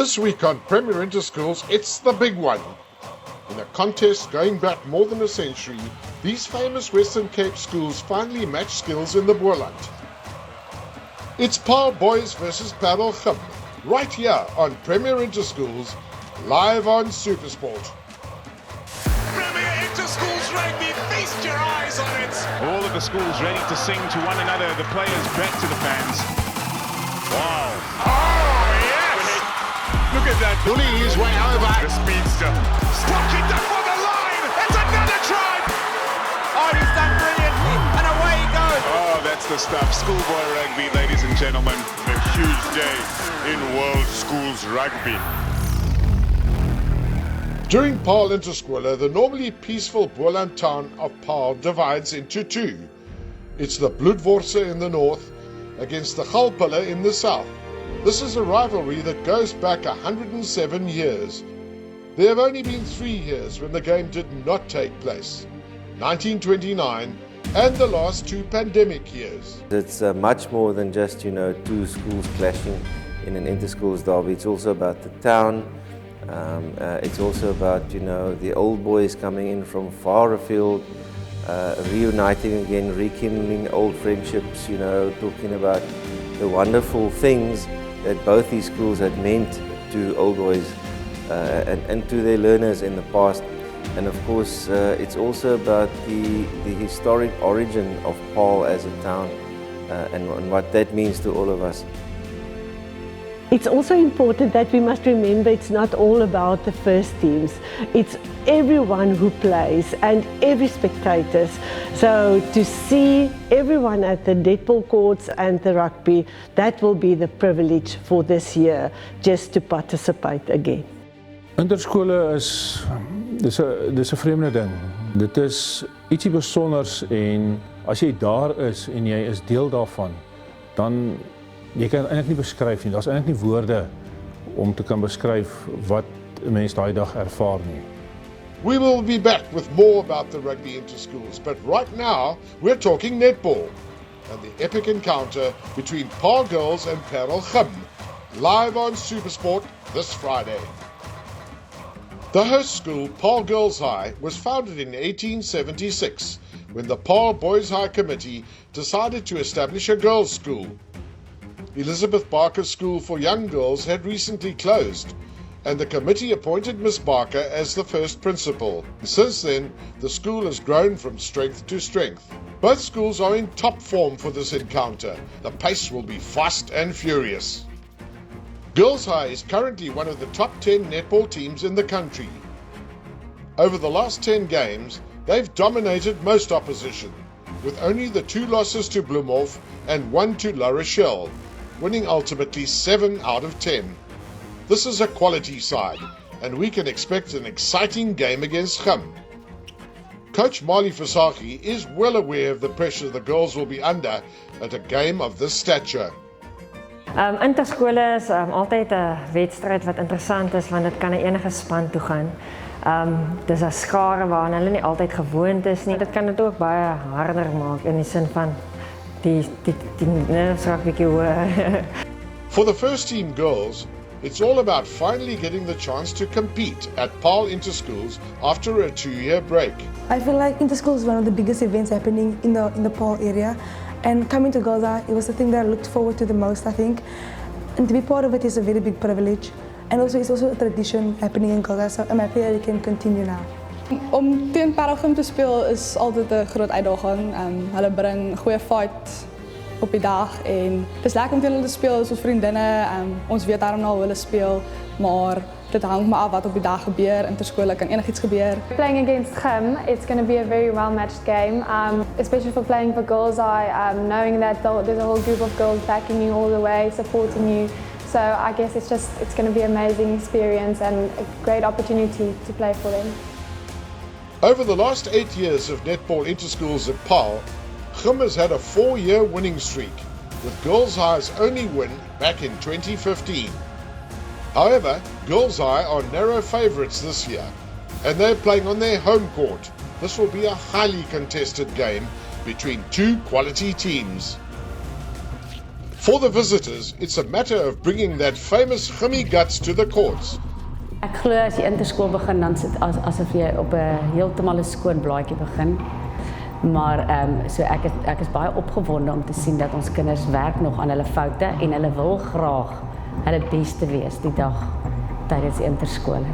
This week on Premier Interschools, it's the big one. In a contest going back more than a century, these famous Western Cape schools finally match skills in the Boerland. It's Paarl Boys versus Paarl Gym, right here on Premier Interschools, live on Supersport. Premier Interschools rugby, feast your eyes on it. All of the schools ready to sing to one another, the players back to the fans. Wow. Oh, yes! Look at that, bully his way over. The speedster. Pocket up for the line. It's another try. Oh, he's done brilliantly. And away he goes. Oh, that's the stuff. Schoolboy rugby, ladies and gentlemen. A huge day in World Schools Rugby. During Paarl Interschooler, the normally peaceful Boerland town of Paarl divides into two. It's the Bloedworse in the north against the Galpille in the south. This is a rivalry that goes back 107 years. There have only been 3 years when the game did not take place, 1929 and the last 2 pandemic years. It's much more than just, two schools clashing in an inter-schools derby. It's also about the town. It's also about, the old boys coming in from far afield, reuniting again, rekindling old friendships, talking about the wonderful things that both these schools had meant to old boys and to their learners in the past. And of course, it's also about the historic origin of Paarl as a town and what that means to all of us. It's also important that we must remember it's not all about the first teams. It's everyone who plays and every spectators. So to see everyone at the netball courts and the rugby, that will be the privilege for this year, just to participate again. Interskole dis 'n vreemde ding. Dit is ietsie besonders en as jy daar is en jy is deel daarvan, dan jy kan eintlik nie beskryf nie. Daar's eintlik nie woorde om te kan beskryf wat 'n mens daai dag ervaar nie. We will be back with more about the rugby interschools, but right now we're talking netball and the epic encounter between Paarl girls and Paarl Gym, live on Supersport this Friday. The host school, Paarl Girls High, was founded in 1876 when the Paarl Boys High Committee decided to establish a girls' school. Elizabeth Barker's School for Young Girls had recently closed, and the committee appointed Miss Barker as the first principal. Since then, the school has grown from strength to strength. Both schools are in top form for this encounter. The pace will be fast and furious. Girls High is currently one of the top 10 netball teams in the country. Over the last 10 games, they've dominated most opposition, with only the 2 losses to Bloemhof and 1 to La Rochelle, winning ultimately 7 out of 10. This is a quality side, and we can expect an exciting game against Gym. Coach Marley Fasaki is well aware of the pressure the girls will be under at a game of this stature. Interskole is altyd 'n wedstryd wat interessant is, want dit kan na enige span toe gaan. Dis 'n skare waarna hulle nie altyd gewoond is nie. Dit kan dit ook baie harder maak in die sin van die net bietjie hoër. For the first team girls, it's all about finally getting the chance to compete at Paarl Interschools after a 2-year break. I feel like Interschools is one of the biggest events happening in the Paarl area, and coming to Girls High, it was the thing that I looked forward to the most, I think. And to be part of it is a very big privilege, and also it's also a tradition happening in Girls High, so I'm happy that it can continue now. Om teen Paarl Gym te speel is altyd 'n groot uitdaging. Hulle bring goeie fight op die dag en dit is lekker om teen hulle te speel, ons vriendinne. Ons weet daarom nou hoe hulle speel, maar dit hang maar af wat op die dag gebeur. Interskole kan enigiets gebeur. Playing against Gym, it's going to be a very well-matched game, especially for playing for Girls High, knowing that there's a whole group of girls backing you all the way, supporting you. So I guess it's going to be an amazing experience and a great opportunity to play for them. Over the last 8 years of netball interschools at Paarl, Gym has had a 4-year winning streak, with Girls High's only win back in 2015. However, Girls High are narrow favourites this year, and they're playing on their home court. This will be a highly contested game between 2 quality teams. For the visitors, it's a matter of bringing that famous Gimmy guts to the courts. Ek glo as jy interskool begin dan sit asof jy op 'n heeltemal 'n skoon blaadjie begin. Maar so ek is baie opgewonde om te sien dat ons kinders werk nog aan hulle foute en hulle wil graag hulle beste wees die dag tydens die interskole.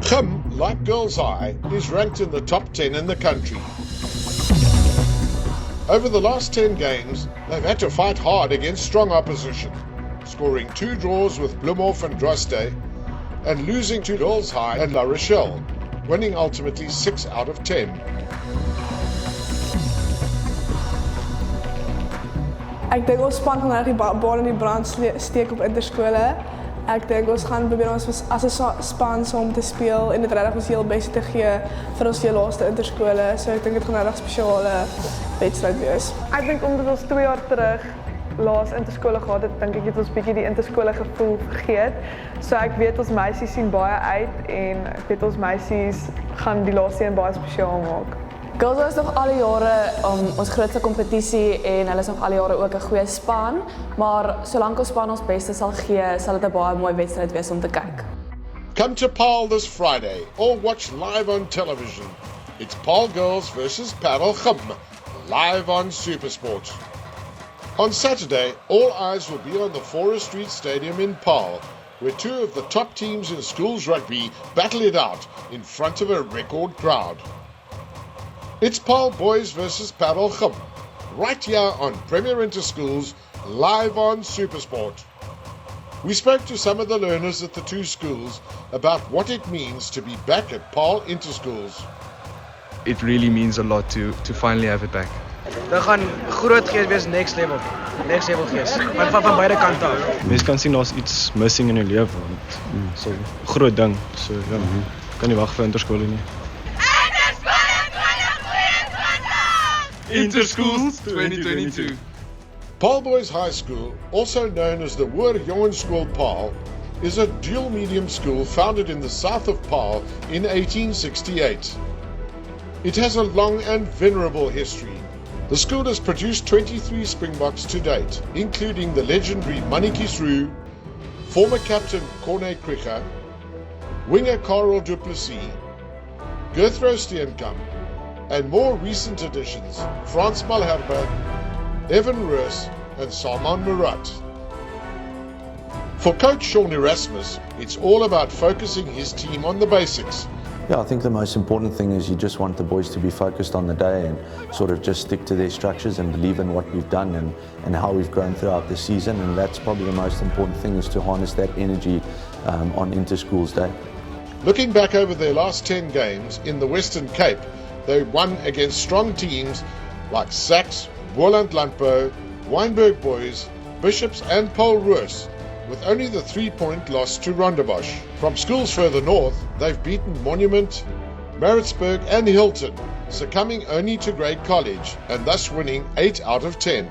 Gim, like Girls High, is ranked in the top 10 in the country. Over the last 10 games, they've had to fight hard against strong opposition, scoring 2 draws with Bloemhof and Droste, and losing to Girls High and La Rochelle, winning ultimately 6 out of 10. Ek dink ons span gaan regtig bal in die brand steek op interskole. Ek dink ons gaan probeer ons as 'n span saam te speel en dit regtig ons heel beste te gee vir ons laaste interskole. So ek dink dit gaan 'n regtig spesiale wedstryd wees. Ek dink omdat ons 2 jaar terug laas interskole gehad het, dink ek het ons bietjie die interskole gevoel vergeet. So ek weet ons meisies sien baie uit en ek weet ons meisies gaan die laaste een baie spesiaal maak. Girls is nog al die jare ons grootste kompetisie en hulle is nog al die jare ook 'n goeie span, maar solank ons span ons beste sal gee, sal dit 'n baie mooi wedstryd wees om te kyk. Come to Paarl this Friday or watch live on television. It's Paarl Girls versus Paarl Gym, live on SuperSport. On Saturday, all eyes will be on the Forest Street Stadium in Paarl, where 2 of the top teams in schools rugby battle it out in front of a record crowd. It's Paarl Boys versus Paarl Gym, right here on Premier Interschools, live on SuperSport. We spoke to some of the learners at the 2 schools about what it means to be back at Paarl Interschools. It really means a lot to finally have it back. Dit gaan groot gees wees next level gees, van beide kante af. Mens kan sien daar's iets missing in jou lewe, want so groot ding, so ja, kan nie wag vir interskole nie. Interschools 2022. Paarl Boys High School, also known as the Hoër Jongenschool Paarl, is a dual medium school founded in the south of Paarl in 1868. It has a long and venerable history. The school has produced 23 Springboks to date, including the legendary Mannetjies Roux, former captain Corné Krieger, winger Karel Du Plessis, Gerthro Steenkamp, and more recent additions, Frans Malherbe, Evan Roos, and Salman Murat. For coach Sean Erasmus, it's all about focusing his team on the basics. Yeah, I think the most important thing is you just want the boys to be focused on the day and sort of just stick to their structures and believe in what we've done and how we've grown throughout the season, and that's probably the most important thing, is to harness that energy on Interschools Day. Looking back over their last 10 games in the Western Cape, they won against strong teams like Sax, Boland Landbou, Wynberg Boys, Bishops and Paul Roos, with only the 3-point loss to Rondebosch. From schools further north, they've beaten Monument, Maritzburg and Hilton, succumbing only to Grade College and thus winning 8 out of 10.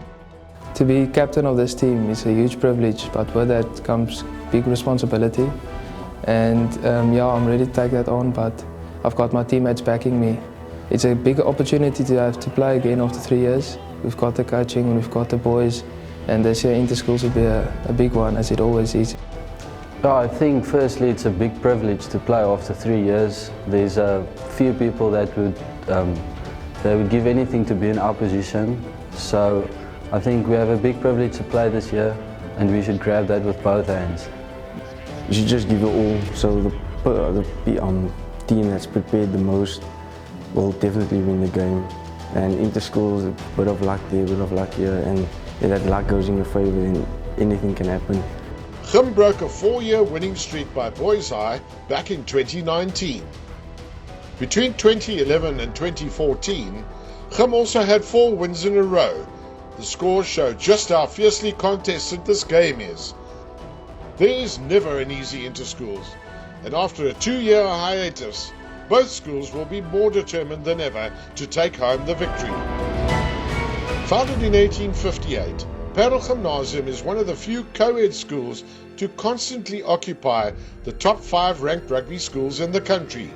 To be captain of this team is a huge privilege, but with that comes big responsibility. And yeah, I'm ready to take that on, but I've got my teammates backing me. It's a big opportunity to have to play again after 3 years. We've got the coaching, we've got the boys, and this year Interschools will be a big one, as it always is. I think firstly it's a big privilege to play after 3 years. There's a few people that would give anything to be in our position. So I think we have a big privilege to play this year, and we should grab that with both hands. You should just give it all, so the team that's prepared the most will definitely win the game. And Interschools, a bit of luck there, a bit of luck here, and if that luck goes in your favour, then anything can happen. Gym broke a 4-year winning streak by Boys High back in 2019. Between 2011 and 2014, Gym also had 4 wins in a row. The scores show just how fiercely contested this game is. There is never an easy Interschools, and after a 2-year hiatus, both schools will be more determined than ever to take home the victory. Founded in 1858, Paarl Gymnasium is one of the few co-ed schools to constantly occupy the top 5 ranked rugby schools in the country.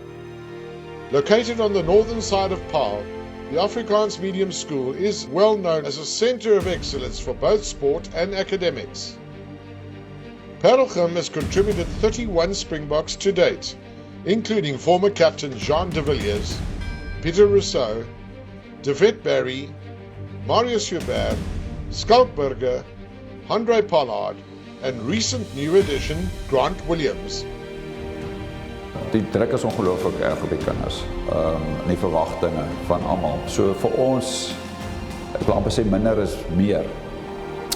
Located on the northern side of Paarl, the Afrikaans Medium School is well known as a centre of excellence for both sport and academics. Paarl Gym has contributed 31 Springboks to date, including former captain Jean de Villiers, Pieter Rousseau, David Barry, Marius Hubert, Skalkberger, Andre Pollard, and recent new addition Grant Williams. Die druk is ongelooflik erg op die kinders. Die verwagtinge van almal. So vir ons, ek wil amper sê minder is meer.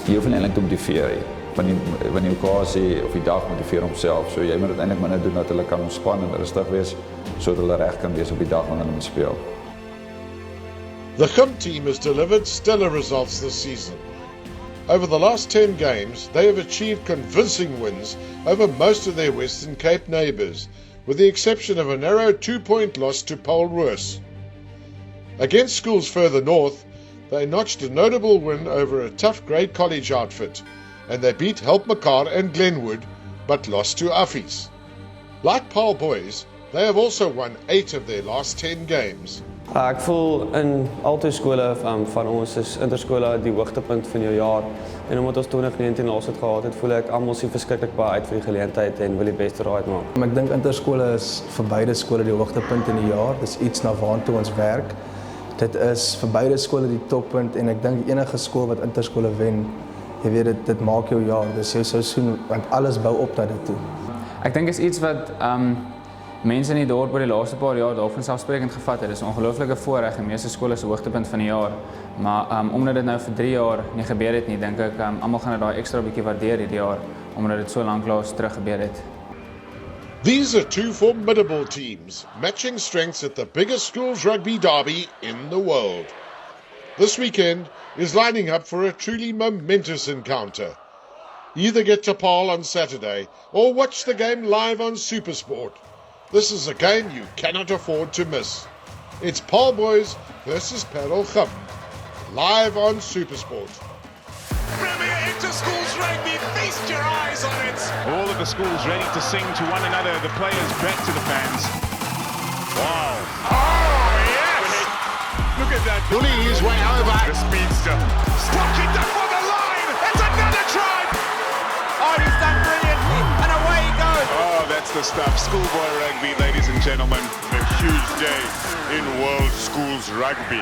Jy hoef nie eintlik te motiveer nie. Wanneer jy mekaar sê of die dag motiveer homself, so jy moet uiteindelik minder doen dat hulle kan ontspan en rustig wees sodat hulle reg kan wees op die dag wanneer hulle moet speel. The Gym team has delivered stellar results this season. Over the last 10 games, they have achieved convincing wins over most of their Western Cape neighbours, with the exception of a narrow 2-point loss to Paarl Boys. Against schools further north, they notched a notable win over a tough grade college outfit, and they beat Help Mekaar and Glenwood, but lost to Affies. Like Paarl Boys, they have also won 8 of their last 10 games. Ek voel in albei skole van ons is interskole die hoogtepunt van die jaar. En omdat ons 2019 laas het gehad het, voel ek almal sien verskriklik baie uit vir die geleentheid en wil die beste daaruit maak. Ek dink interskole is vir beide skole die hoogtepunt in die jaar. Dis iets na waartoe ons werk. Dit is vir beide skole die toppunt en ek dink enige skool wat interskole wen, jy weet dit maak jou jaar. Dis jou seisoen want alles bou op na dit toe. Ek dink is iets wat mense in die dorp oor die laaste paar jaar daarvan selfsprekend gevat het. Dit is 'n ongelooflike voorreg. Die meeste skole se hoogtepunt van die jaar. Maar omdat dit nou vir 3 jaar nie gebeur het nie, dink ek almal gaan dit daai ekstra bietjie waardeer hierdie jaar omdat dit so lank laas terug gebeur het. These are two formidable teams, matching strengths at the biggest schools rugby derby in the world. This weekend is lining up for a truly momentous encounter. Either get to Paarl on Saturday or watch the game live on SuperSport. This is a game you cannot afford to miss. It's Paarl Boys versus Paarl Gym, live on SuperSport. Premier Inter-Schools Rugby, feast your eyes on it. All of the schools ready to sing to one another, the players back to the fans. Wow. Oh, yes! Look at that. Bully his way over. The speedster. Stuck it up for the line. It's another try. Oh, he's done brilliantly. And away he goes. Oh, that's the stuff. Schoolboy rugby, ladies and gentlemen. A huge day in World Schools Rugby.